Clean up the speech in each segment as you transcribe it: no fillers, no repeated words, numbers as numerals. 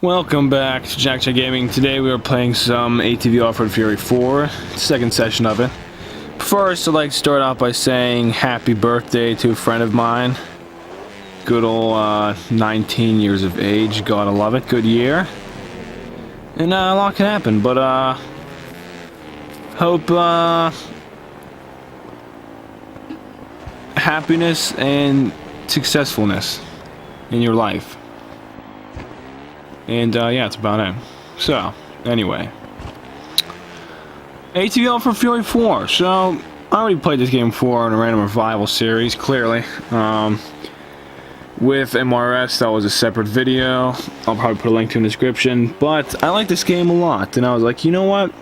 Welcome back to Jack Gaming. Today we are playing some ATV Offroad Fury 4, second session of it. First, I'd like to start out by saying happy birthday to a friend of mine. Good old 19 years of age, gotta love it, good year. And a lot can happen, but hope happiness and successfulness in your life. And yeah, that's about it. So, anyway, ATV Offroad Fury 4. So, I already played this game before in a random revival series, clearly. With MRS, that was a separate video. I'll probably put a link to in the description. But I like this game a lot, and I was like, you know what?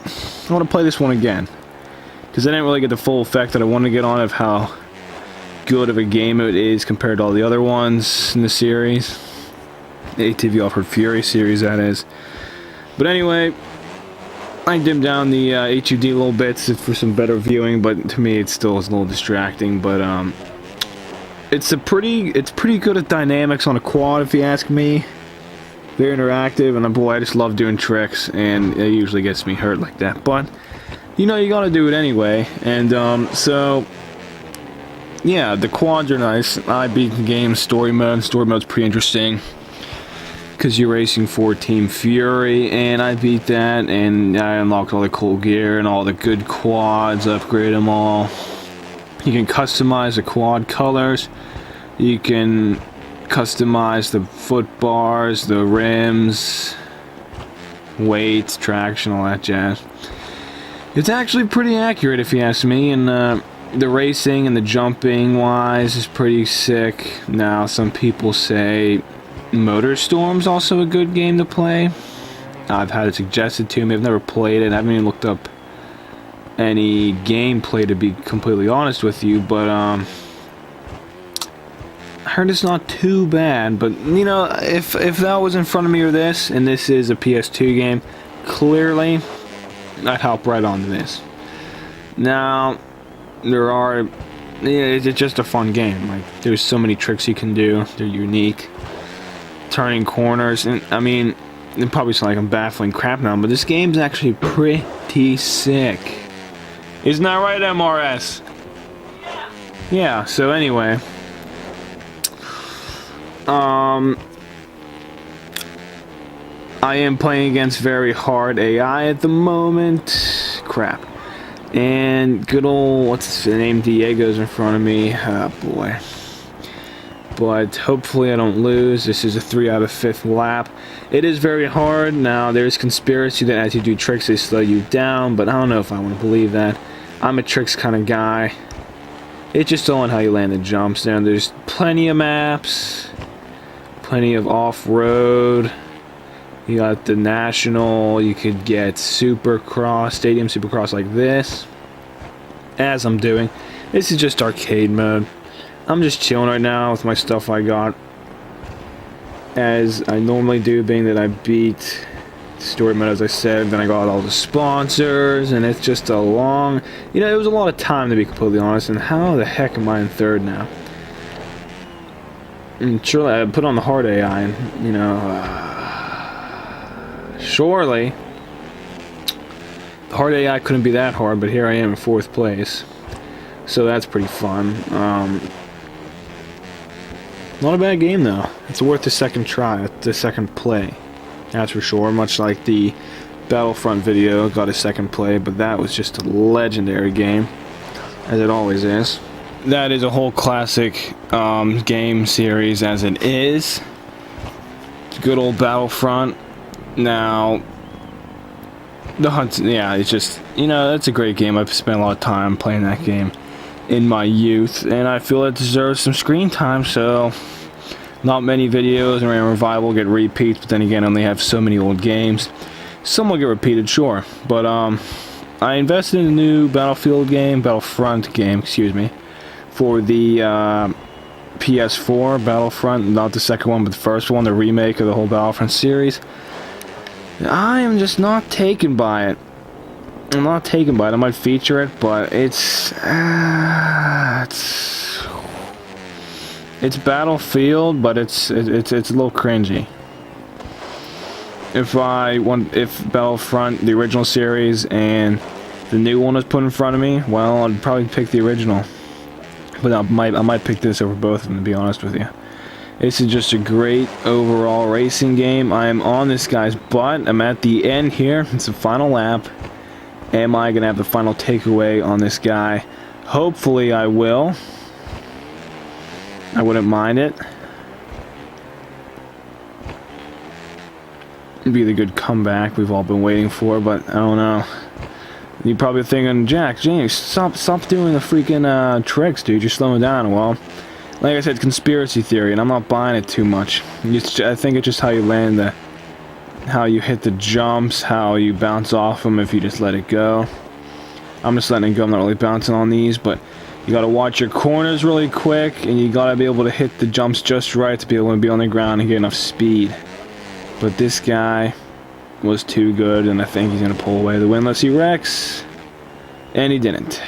I want to play this one again. Because I didn't really get the full effect that I wanted to get on of how good of a game it is compared to all the other ones in the series. The ATV Offroad Fury series, that is. But anyway, I dimmed down the HUD a little bit for some better viewing, but to me it still is a little distracting. But it's pretty good at dynamics on a quad, if you ask me. Very interactive, and boy, I just love doing tricks, and it usually gets me hurt like that. But you know, you gotta do it anyway. And so yeah, the quads are nice. I beat the game story mode. Story mode's pretty interesting, because you're racing for Team Fury, and I beat that, and I unlocked all the cool gear and all the good quads, upgrade them all. You can customize the quad colors, you can customize the foot bars, the rims, weights, traction, all that jazz. It's actually pretty accurate if you ask me, and the racing and the jumping wise is pretty sick. Now some people say MotorStorm's also a good game to play. I've had it suggested to me. I've never played it. I haven't even looked up any gameplay, to be completely honest with you, but I heard it's not too bad. But you know, if that was in front of me or this, and this is a PS2 game, clearly I'd hop right onto this. Now there are, yeah, it's just a fun game. Like, there's so many tricks you can do. They're unique. Turning corners, and I mean, it probably sounds like I'm baffling crap now, but this game's actually pretty sick. Isn't that right, MRS? Yeah, so anyway, I am playing against very hard AI at the moment. Crap. And good old, what's his name, Diego's in front of me. Oh boy. But hopefully I don't lose. This is a 3 out of 5th lap. It is very hard. Now, there's conspiracy that as you do tricks, they slow you down, but I don't know if I want to believe that. I'm a tricks kind of guy. It's just all on how you land the jumps. Now, there's plenty of maps, plenty of off-road. You got the National. You could get Supercross, Stadium Supercross like this, as I'm doing. This is just arcade mode. I'm just chilling right now with my stuff I got, as I normally do, being that I beat story mode, as I said. Then I got all the sponsors, and it's just a long, you know, it was a lot of time, to be completely honest. And how the heck am I in third now? And surely I put on the hard AI, and you know, surely the hard AI couldn't be that hard, but here I am in 4th place, so that's pretty fun. Not a bad game though. It's worth the second try, the second play. That's for sure. Much like the Battlefront video got a second play, but that was just a legendary game, as it always is. That is a whole classic game series, as it is. Good old Battlefront. Now, the Hunt, yeah, it's just, you know, that's a great game. I've spent a lot of time playing that game in my youth, and I feel it deserves some screen time. So not many videos in Revival get repeats, but then again, I only have so many old games. Some will get repeated, sure, but I invested in a new Battlefront game, excuse me, for the PS4 Battlefront, not the second one, but the first one, the remake of the whole Battlefront series. I am just not taken by it. I'm not taken by it. I might feature it, but it's Battlefield, but it's a little cringy. if Battlefront, the original series, and the new one was put in front of me, well, I'd probably pick the original. But I might pick this over both of them, to be honest with you. This is just a great overall racing game. I am on this guy's butt. I'm at the end here. It's the final lap. Am I going to have the final takeaway on this guy? Hopefully I will. I wouldn't mind it. It'd be the good comeback we've all been waiting for, but I don't know. You're probably thinking, James, stop doing the freaking tricks, dude. You're slowing down. Well, like I said, conspiracy theory, and I'm not buying it too much. I think it's just how you land how you hit the jumps, how you bounce off them if you just let it go. I'm just letting it go. I'm not really bouncing on these, but you gotta watch your corners really quick, and you gotta be able to hit the jumps just right to be able to be on the ground and get enough speed. But this guy was too good, and I think he's gonna pull away the win unless he wrecks, and he didn't.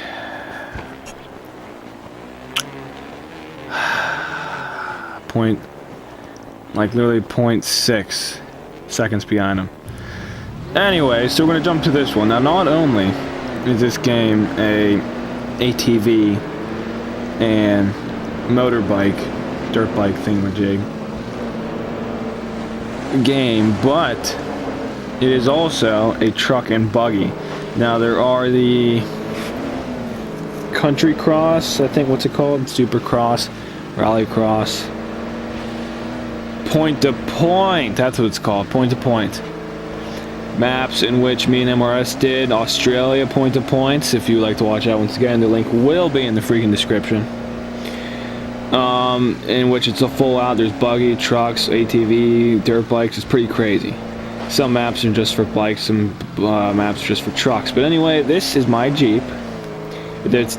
Literally 0.6 seconds behind him. Anyway, so we're gonna jump to this one. Now, not only is this game a ATV and motorbike, dirt bike thingamajig game, but it is also a truck and buggy. Now, there are the country cross, I think, what's it called? Supercross, rallycross, point to point, that's what it's called, point to point maps, in which me and MRS did Australia point to points. If you would like to watch that, once again, the link will be in the freaking description. In which it's a full out, there's buggy, trucks, ATV, dirt bikes. It's pretty crazy. Some maps are just for bikes, some maps are just for trucks. But anyway, this is my Jeep. It's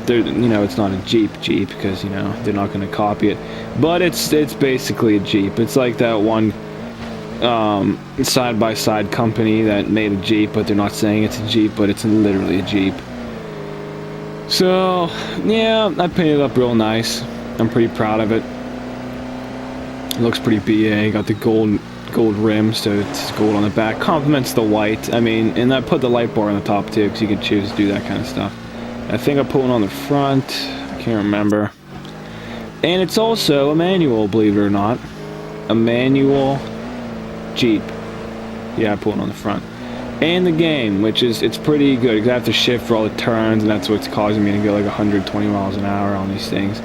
not a Jeep because, they're not going to copy it. But it's basically a Jeep. It's like that one side-by-side company that made a Jeep, but they're not saying it's a Jeep, but it's literally a Jeep. So, yeah, I painted it up real nice. I'm pretty proud of it. It looks pretty BA. Got the gold rims, so it's gold on the back. Complements the white. I mean, and I put the light bar on the top too, because you can choose to do that kind of stuff. I think I put one on the front. I can't remember. And it's also a manual, believe it or not. A manual Jeep. Yeah, I put one on the front. And the game, it's pretty good, because I have to shift for all the turns, and that's what's causing me to go like 120 miles an hour on these things.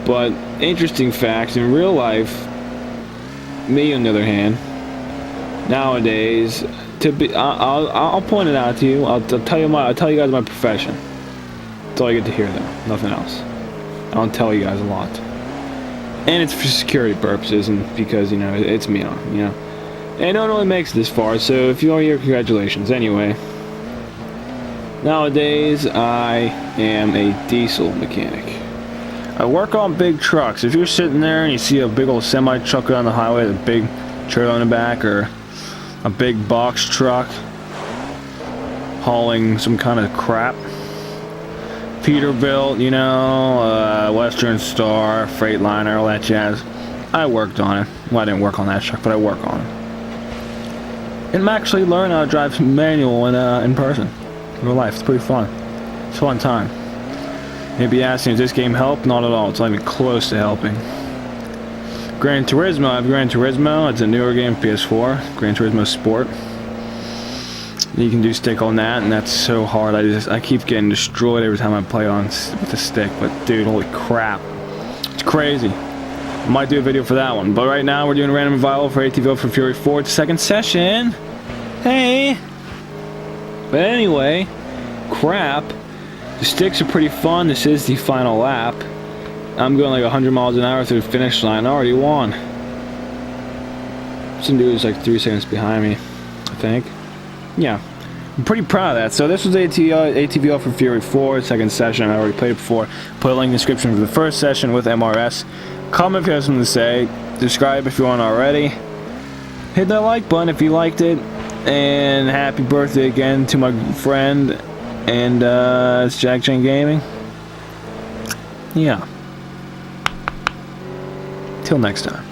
But interesting facts, in real life, me on the other hand, nowadays, I'll point it out to you. I'll tell you guys my profession. That's all you get to hear though, nothing else. I don't tell you guys a lot. And it's for security purposes, and because, it's me on, And no one really makes it this far, so if you are here, congratulations. Anyway, nowadays, I am a diesel mechanic. I work on big trucks. If you're sitting there and you see a big old semi truck on the highway with a big trailer on the back, or a big box truck hauling some kind of crap, Peterbilt, Western Star, Freightliner, all that jazz, I worked on it. Well, I didn't work on that truck, but I work on it. And I'm actually learning how to drive manual in person, in real life. It's pretty fun. It's a fun time. Maybe asking, does this game help? Not at all. It's not even close to helping. Gran Turismo. I have Gran Turismo. It's a newer game, PS4. Gran Turismo Sport. You can do stick on that, and that's so hard. I keep getting destroyed every time I play on with the stick. But dude, holy crap, it's crazy. I might do a video for that one. But right now we're doing a random revival for ATV Offroad Fury 4. It's the second session. Hey. But anyway, crap. The sticks are pretty fun. This is the final lap. I'm going like 100 miles an hour through the finish line. I already won. Some dude is like 3 seconds behind me, I think. Yeah, I'm pretty proud of that. So this was ATV Offroad Fury 4, second session. I already played it before. Put a link in the description for the first session with MRS. Comment if you have something to say. Subscribe if you aren't already. Hit that like button if you liked it. And happy birthday again to my friend. And it's Jack Chain Gaming. Yeah. Till next time.